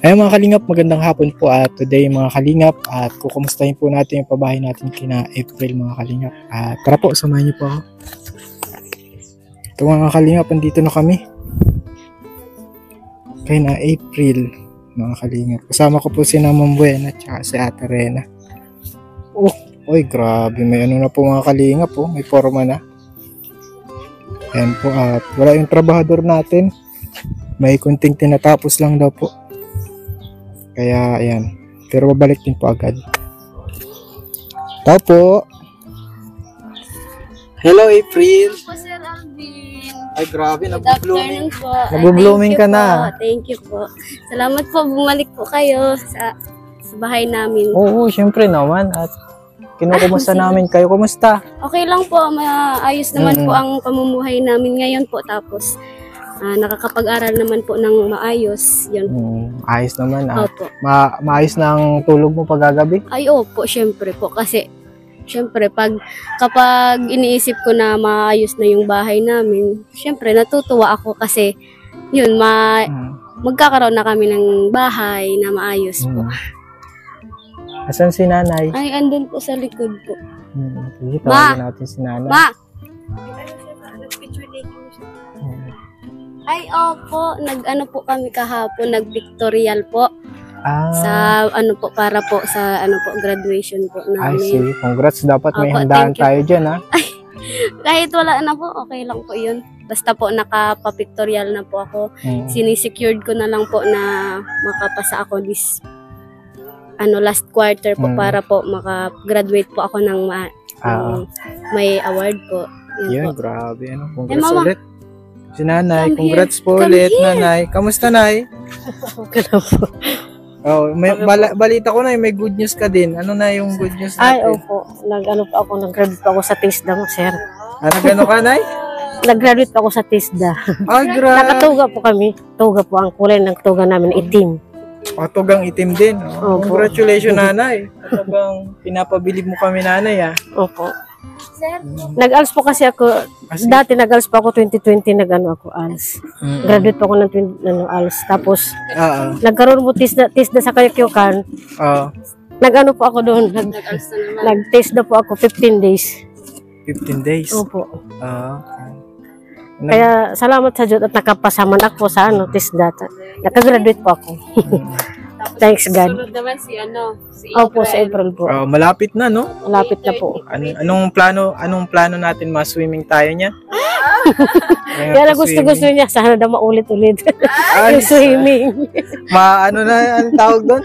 Ayun mga kalingap, magandang hapon po at today mga kalingap at kukumustahin po natin yung pabahay natin kina April mga kalingap. At tara po, samahan niyo po ako. Ito mga kalingap, andito na kami. Kaya na April mga kalingap. Kasama ko po si Ma'am Buena at saka si Ate Rena. Oy, grabe, may ano na po mga kalingap po, may forma na. Ayan po at wala yung trabahador natin. May kunting tinatapos lang daw po. Kaya ayan, pero babalik din po agad. Tao po. Hello April. Po Sir Alvin. Ay grabe, Good afternoon nag-blooming. po. Nag-blooming ka na. Thank you po. Salamat po, bumalik po kayo sa bahay namin. Oo, syempre naman at kinukumusta namin kayo. Kumusta? Okay lang po, maayos naman po ang pamumuhay namin ngayon po. Tapos nakakapag-aral naman po ng maayos. Yun. Ayos naman. Opo. Maayos na ang tulog mo pagagabi? Ay, opo, syempre po. Kasi, syempre, kapag iniisip ko na maayos na yung bahay namin, syempre, natutuwa ako kasi, yun, magkakaroon na kami ng bahay na maayos po. Asan si nanay? Ay, andun po sa likod po. Sige, tawagin natin si nanay. Ma! Ay, opo. Nag-ano po kami kahapon, nag-pictorial po. Sa ano po, para po sa ano po, graduation po Ay, namin. sige. Congrats. Dapat may Opo, handaan thank you tayo dyan, ha? Kahit wala na po, okay lang po yun. Basta po nakapa-pictorial na po ako. Sinisecured ko na lang po na makapasa ako this last quarter po para po maka-graduate po ako ng may award po. Yun, po. grabe. Congrats Mama. ulit. Si nanay, Come congrats here. po Come ulit, here. nanay. Kamusta, nay? Okay lang po. Oh, may balita ko na, may good news ka din. Ano na yung good news Ay, natin? opo. Nag-graduate pa ako sa TISDA mo, sir. Ano ka, nay? Nag-graduate pa ako sa TISDA. Ay, grabe. Nakatuga po kami. Tuga po. Ang kulay ng tuga namin, itim. Tugang itim din. Opo. Congratulations, nanay. Talagang pinapabilib mo kami, nanay, ah. Opo. Sir, Nag-ALS po kasi ako. Kasi- Dati nag-ALS pa ako 2020, nag-ano ako ALS. Graduate pa ako ng ALS. Tapos, nagkaroon po TISDA sa Kayakyukan. Nag-ano po ako doon. nag-alas na naman. Nag-TISDA po ako 15 days. 15 days. Opo. Nag- Kaya salamat sa Diyos at nakapasaman ako sa TISDA. Nakagraduate po ako. Thanks God. Sunod naman si Opo, sa April po. malapit na, no? Malapit na po. Anong plano natin? Ma-swimming tayo niya? Kaya gusto niya, sana daw maulit-ulit. Ay, Yung swimming. ano na ang tawag doon?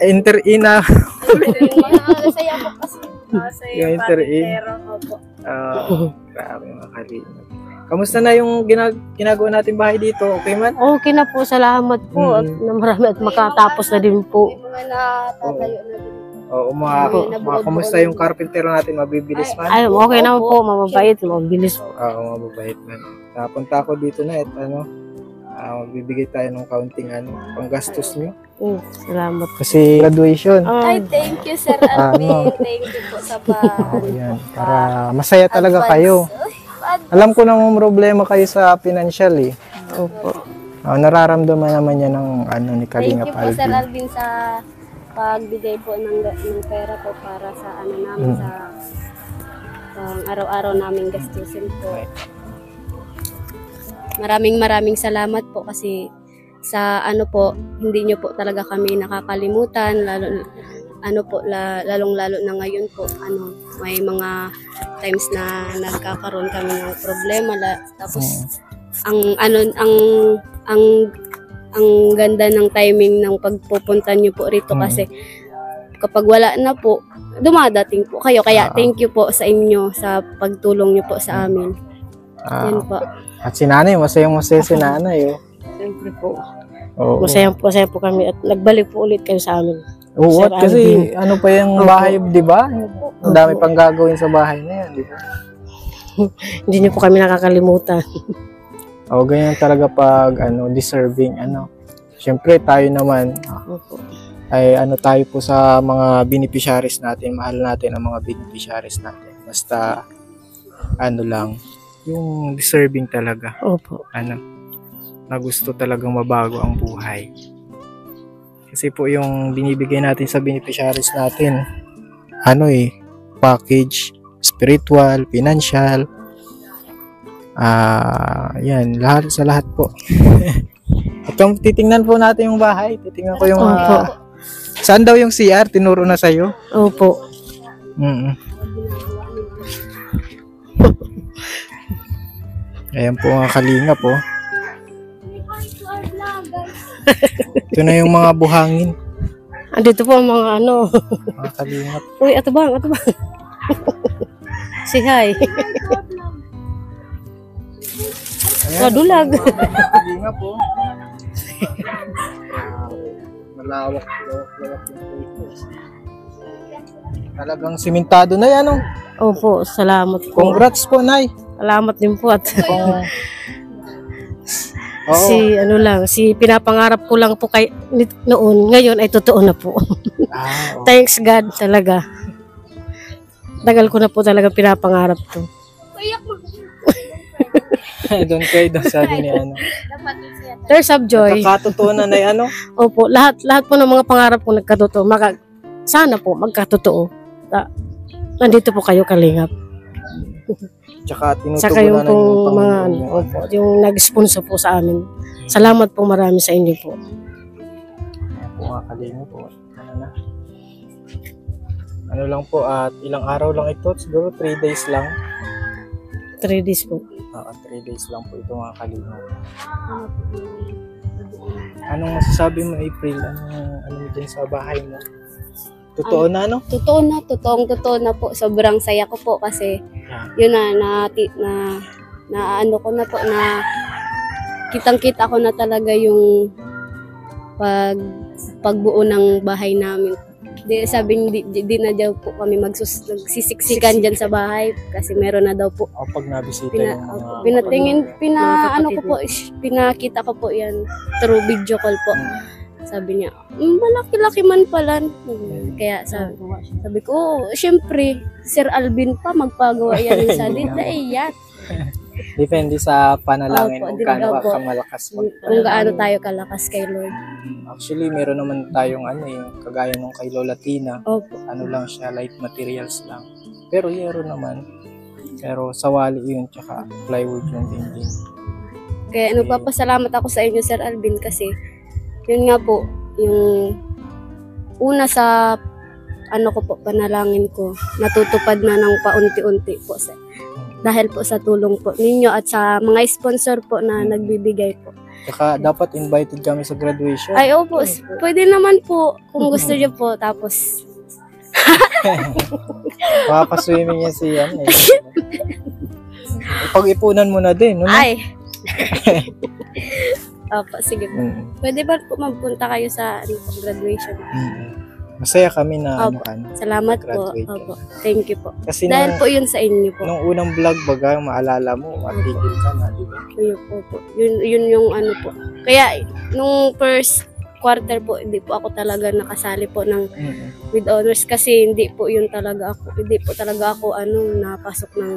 Enter-in. Saya po kasi. Yung enter-in. Grabe mga kalingap. Kamusta na yung ginagawa natin bahay dito? Okay man? Okay na po, salamat po. At na marami at makatapos na din po. Mga natatayo na din. Oo, kamusta yung carpenter natin? Mabibilis man? Ay, okay naman po, mababait, mabilis po. Oo, mababait man. Napunta ako dito na at magbibigay tayo ng counting panggastos nyo. Salamat. Kasi graduation. Ay, thank you, Sir Alvin. Thank you po sa Ayan, para masaya talaga kayo. Alam ko nang problema kayo sa financial eh. Opo. Nararamdaman naman yan ng ni Thank Kalingap you po, Sir Alvin. Alvin, sa pagbigay po ng pera po para sa namin sa araw-araw naming gastusin po. Maraming salamat po kasi sa po, hindi nyo po talaga kami nakakalimutan, lalong-lalo na ngayon po, may mga times na nagkakaroon kami ng problema, tapos ang ganda ng timing ng pagpupunta nyo po rito kasi kapag wala na po, dumadating po kayo, kaya thank you po sa inyo sa pagtulong nyo po sa amin. Yan po. At si nanay, masayang-masaya si nanay. Siyempre po. Oo. Masaya po kami at nagbalik po ulit kayo sa amin. Oo, Sir kasi Alvin. pa yung bahay, di ba? Ang dami pang gagawin sa bahay na yan, di ba? Hindi niyo po kami nakakalimutan. Oo, ganyan talaga pag deserving, Siyempre, tayo naman, ay tayo po sa mga beneficiaries natin, mahal natin ang mga beneficiaries natin. Basta, lang, yung deserving talaga. Opo. Na gusto talagang mabago ang buhay. Kasi po yung binibigay natin sa beneficiaries natin, package, spiritual, financial, yan, lahat po. At titingnan po natin yung bahay. Titingnan ko yung saan daw yung CR? Tinuro na sa'yo? Opo. Ayan po mga kalinga po. Ito na yung mga buhangin. Andito po ang mga Mga kalingap. Uy, ato bang. Say hi. Madulag. Kalingap po. Malawak yung place. Talagang simentado na yan, oh. Opo, salamat po. Congrats po, Nay. Salamat din po at Oo. si pinapangarap ko lang po noon, ngayon ay totoo na po. Okay. Thanks God talaga. Tagal ko na po talaga pinapangarap to. Doon kayo sabi ni Tears of joy. Nakakatotoo na Opo, lahat po ng mga pangarap ko nagkatotoo. Sana po magkatotoo. Nandito po kayo, kalingap. Tsaka Saka yung tinutugunan pong mga yung nag-sponsor po sa amin. Salamat po marami sa inyo po. Mga kalingap po. Ano lang po, at ilang araw lang ito, siguro 3 days lang. 3 days po. 3 days lang po ito mga kalingap. Anong masasabi mo, April? Ano mo dyan sa bahay mo? Totoo na, Totoo na po. Sobrang saya ko po kasi yun na ko na po na kitang-kita ko na talaga yung pagbuo ng bahay namin. Di na daw po kami magsisiksikan dyan sa bahay kasi meron na daw po. Pag nabisita pinakita ko po yan through video call po. Sabi niya, malaki-laki man pala. Kaya sabi ko, syempre, Sir Alvin pa, magpagawa yan yung salita. Yan. Depende sa panalangin kung gaano ka malakas. Kung gaano tayo kalakas kay Lord. Actually, meron naman tayong kagaya nung kay Lola Tina. Opo. Lang siya, light materials lang. Pero hero naman. Pero sawali yun, tsaka plywood yung dinding. Kaya nagpapasalamat ako sa inyo, Sir Alvin, kasi yun nga po, yung una sa panalangin ko, natutupad na ng paunti-unti po dahil po sa tulong po ninyo at sa mga sponsor po na nagbibigay po. Saka dapat invited kami sa graduation. Ay, opo, pwede naman po kung gusto niyo po, tapos makapaswimming niya siya. Pag-ipunan mo na din, no? Ay! Opo, sige po. Pwede ba po magpunta kayo sa graduation? Masaya kami na salamat po. Opo. Thank you po. Kasi dahil po yun sa inyo po. Nung unang vlog baga, maalala mo, matigil ka na, di ba? Yun yung po. Kaya, nung first quarter po, hindi po ako talaga nakasali po ng with honors kasi hindi po talaga ako napasok ng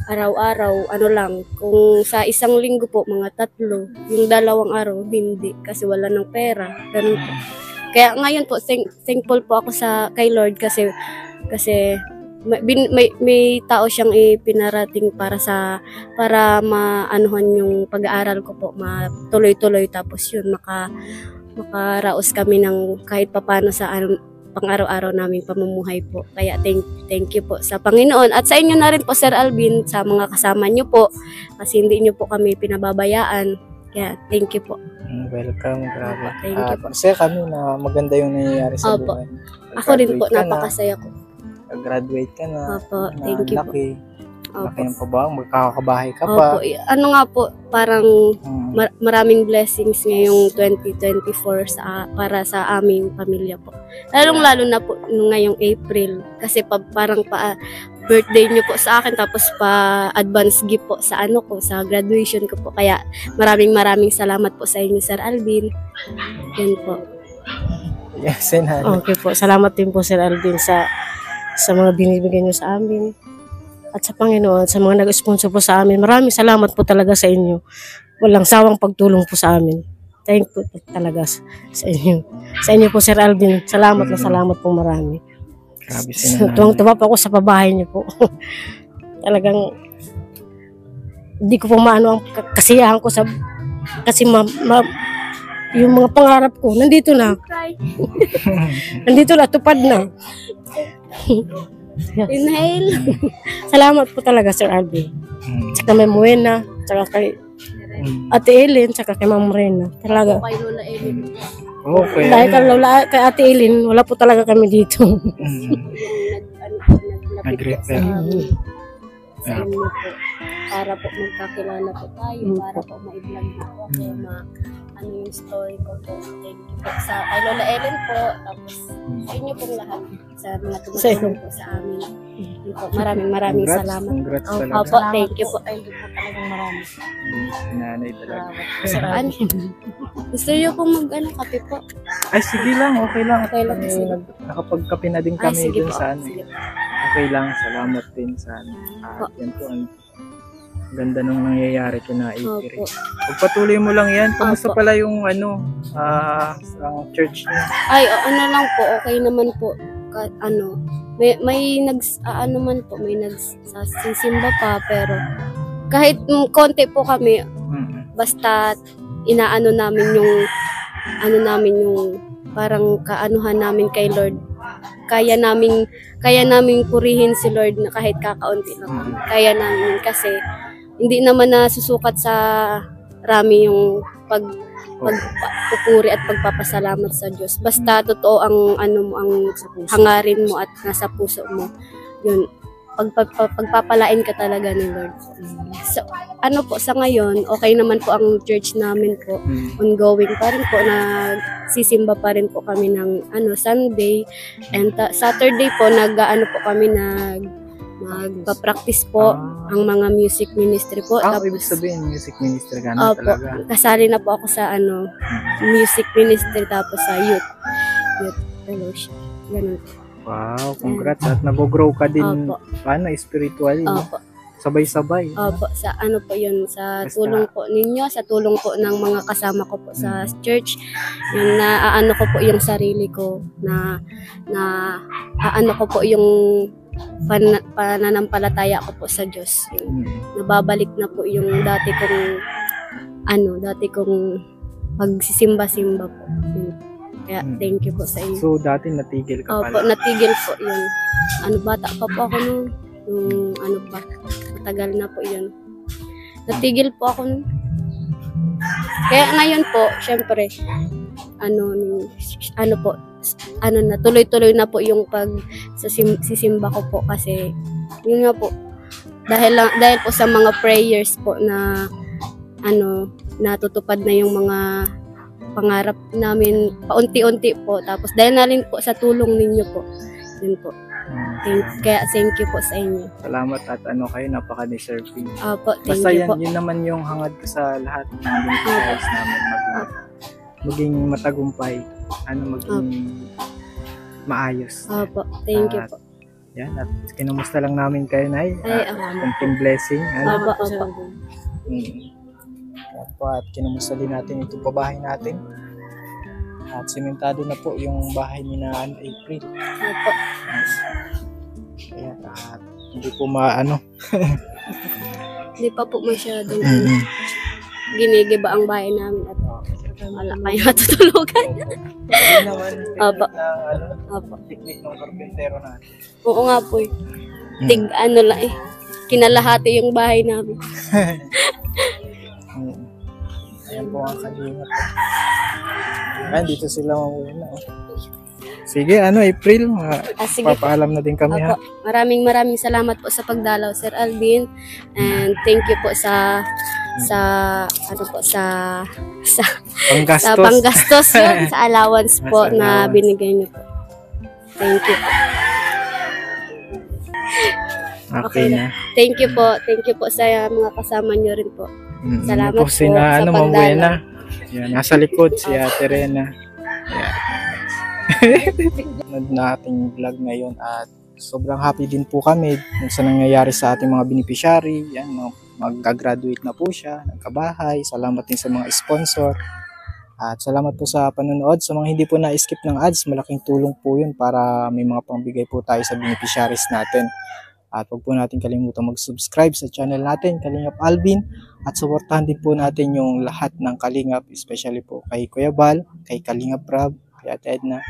araw-araw, lang, kung sa isang linggo po, mga 3, yung 2 araw, hindi, kasi wala ng pera, ganun po. Kaya ngayon po, thankful po ako kay Lord kasi may tao siyang ipinarating para maanuhan yung pag-aaral ko po, matuloy-tuloy, tapos yun, makaraos kami ng kahit papano sa pang-araw-araw naming pamumuhay po. Kaya thank you po sa Panginoon at sa inyo na rin po, Sir Alvin, sa mga kasama niyo po kasi hindi niyo po kami pinababayaan. Kaya thank you po. Welcome, grabe. Thank you po. Masaya kami na maganda yung nangyayari sa buhay. Ako rin po, napakasaya ko. Graduate ka na. Opo, thank you po. Laki ng pabawang, magkakabahay ka pa. Opo, nga po, parang maraming blessings ngayong 2024 para sa aming pamilya po. Lalong-lalo na po ngayong April kasi parang birthday niyo po sa akin tapos advance gift po sa sa graduation ko po. Kaya maraming salamat po sa inyo, Sir Alvin. Yan po. Yes, okay po. Salamat din po, Sir Alvin, sa mga binibigay niyo sa amin. At sa Panginoon, sa mga nag-sponsor po sa amin, maraming salamat po talaga sa inyo. Walang sawang pagtulong po sa amin. thank you po talaga sa inyo. Sa inyo po, Sir Alvin. Salamat na salamat po marami. Grabe si nanay. Tuwang-tuwa po ako sa pabahay niyo po. Talagang hindi ko po maano ang kasiyahan ko sa kasi yung mga pangarap ko nandito na. Nandito na, tupad na. Inhale. Salamat po talaga, Sir Alvin. Tsaka may Muena, tsaka kay Ate Ellen, tsaka kay Ma'am Rena. Talaga. Kay Lola Ellen. Okay. Dahil kay Ate Ellen, wala po talaga kami dito. Nag-refer. Sa inyo po. Para po magkakilala po tayo, para po ma-vlog po ako, ano yung story ko po. Thank you po sa kay Lola Ellen po, tapos sa inyo pong lahat, sa mga tumutulong po sa amin. Yun po, maraming salamat. Congrats talaga. Opo, thank you po. Thank you po talagang marami. Nanay talaga. Ano? Gusto niyo pong kape po? Ay, sige lang. Okay lang. Okay lang, sige. Nakapagkape na din kami Sige dun po. sa ano. Sige po. Okay lang. Salamat din sa ano. Yan po ano. Ganda nung nangyayari kina April. Opo. Pagpatuloy mo lang yan. Kamusta Opo. pala yung ano, sa church niya? Ay, ano lang po, okay naman po. May ano man po, may nagsisimba pa, pero kahit konti po kami, basta inaano namin yung parang kaanuhan namin kay Lord. Kaya naming purihin si Lord na kahit kakaunti lang. Kaya namin kasi hindi naman nasusukat sa rami yung pagpupuri at pagpapasalamat sa Diyos. Basta totoo ang hangarin mo at nasa puso mo. Yun, pagpapalain ka talaga ni Lord. So, sa ngayon, okay naman po ang church namin po. Ongoing pa rin po, nagsisimba pa rin po kami ng Sunday. And Saturday po, po kami magpa-practice po ang mga music ministry po. Ibig sabihin, music ministry ka na talaga. Kasali na po ako sa music ministry, tapos sa youth fellowship. Ganun po. Wow, congrats. At nag-grow ka din, spiritually. Opo. Sabay-sabay. Opo, sa po yun, sa tulong po ninyo, sa tulong po ng mga kasama ko po sa church, yung naaano ko po yung sarili ko, aano ko po yung pananampalataya ko po sa Diyos. Yung, nababalik na po yung dati kong pagsisimba-simba po. Kaya thank you po sa inyo. So dati natigil ka Opo, pala? natigil po yun. Bata pa po ako nung matagal na po yun. Natigil po ako nun. Kaya ngayon po, syempre, tuloy-tuloy na po yung sisimba ko po kasi yun nga po, dahil po sa mga prayers po na natutupad na yung mga pangarap namin paunti-unti po, tapos dahil na rin po sa tulong ninyo po, yun po. Kaya thank you po sa inyo. Salamat at kayo, napaka-deserving. Opo, thank Basta you po. yun naman yung hangad ko sa lahat ng beneficiaries namin, maging matagumpay, maging maayos. Opo, thank you po. Yan, at kinumusta lang namin kayo, Nay. Kunting blessing. Opo. At kinumusta din natin itong pabahay natin. At simentado na po yung bahay ni na April. Opo. Kaya hindi po maano. Hindi pa po masyadong ginigiba ang bahay namin at wala kayo matutulugan. Hindi naman Opo. Opo. Technique ng karpentero natin. Oo nga po eh. Kinalahati yung bahay namin. Ayan po ang kalingat. Ayan, dito sila mamuhin na. Sige, April, Sige. papaalam na din kami. Opo. Maraming salamat po sa pagdalaw, Sir Alvin. And thank you po sa Panggastos. panggastos yun, sa allowance po Sa na allowance. binigay niyo po. Thank you po. Okay na. Thank you po. Thank you po sa mga kasama niyo rin po. Salamat po si po na sa Mamuena. Yan, nasa likod si Ate Rena. Ayan. Nating vlog ngayon at sobrang happy din po kami sa nangyayari sa ating mga beneficiary. Yan, mag-graduate na po siya, nagkabahay. Salamat din sa mga sponsor. At salamat po sa panonood. Sa mga hindi po na-skip ng ads, malaking tulong po yun para may mga pangbigay po tayo sa beneficiaries natin. At huwag po natin kalimutan mag-subscribe sa channel natin, Kalingap Alvin. At supportahan din po natin yung lahat ng Kalingap, especially po kay Kuya Bal, kay Kalingap Rab, kay Ate Edna.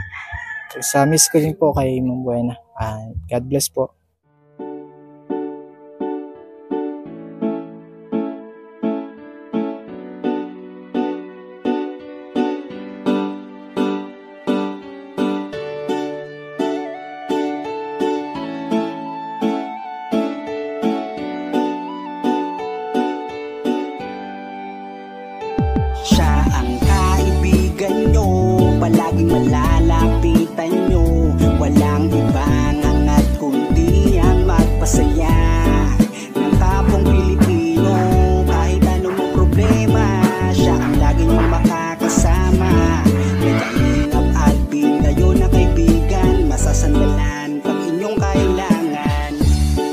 Sa miss ko din po kay Ma'am Buena. God bless po. Siya ang kaibigan nyo, palaging malalapitan nyo. Walang ibang hangat kundi ang magpasaya ng kapong Pilipino. Kahit anong problema, siya ang lagi nyong makakasama. May Kalingap Alvin kayo na kaibigan, masasandalan pag inyong kailangan.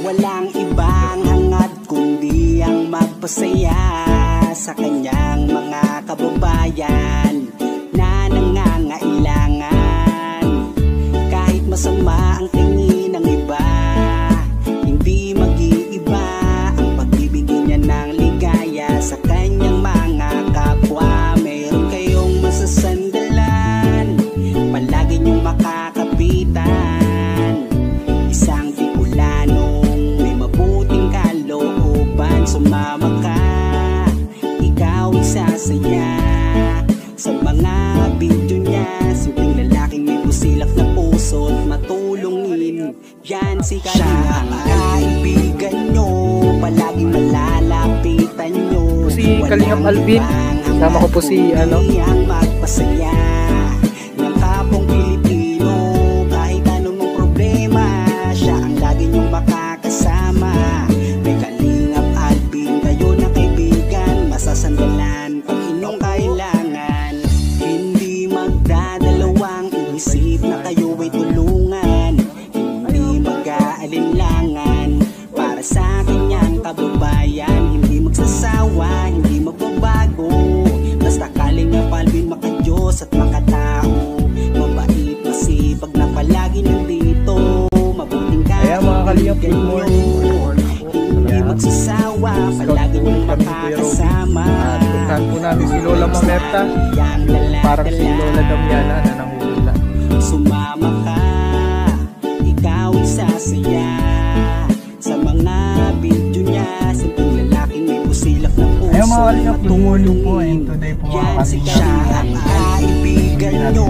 Walang ibang hangat kundi ang magpasaya sa kanyang mga kababayan na nangangailangan. Kahit masama ang tingin ng iba, hindi mag-iiba ang pagbibigay niya ng ligaya sa kanyang mga kapwa. Meron kayong masasandalan, palagi niyong makakapitan. Isang Bicolanong may mabuting kalooban, sumama ka, ikaw isasaya sa mga video niya. Simpleng lalaking may busilak na puso't matulungin, yan si Kalingap. Siya ang kaibigan nyo, palaging malalapitan nyo. Si Kalingap Alvin, kasama ko po si ang magpasaya ng kapong Pilipino. Kahit anong problema, siya ang lagi nyong makakasama. May Kalingap Alvin kayo na kaibigan, masasandalan pag inyong kailangan. Hindi magdadalawang iisip na kayo ay tulungan. Hindi mag-aalinlangan para sa kanyang kababayan. Hindi magsasawa, hindi magbabago. Basta Kalingap Alvin makadiyos at makatao. Mabait, masipag na palagi nandito. Mabuting Kaya mga Kalingap, good morning. hindi magsasawa, palagi niyong makakasama. At puntahan po namin si Lola Mamerta, parang si Lola Damiana na nanguhula. Sumama ka, ikaw isasaya sa mga video niya. Simpleng lalaking may busilak na puso. Ayun mga Kalingap, good morning po. And today po mga Yan si Kalingap, siya ang kaibigan nyo,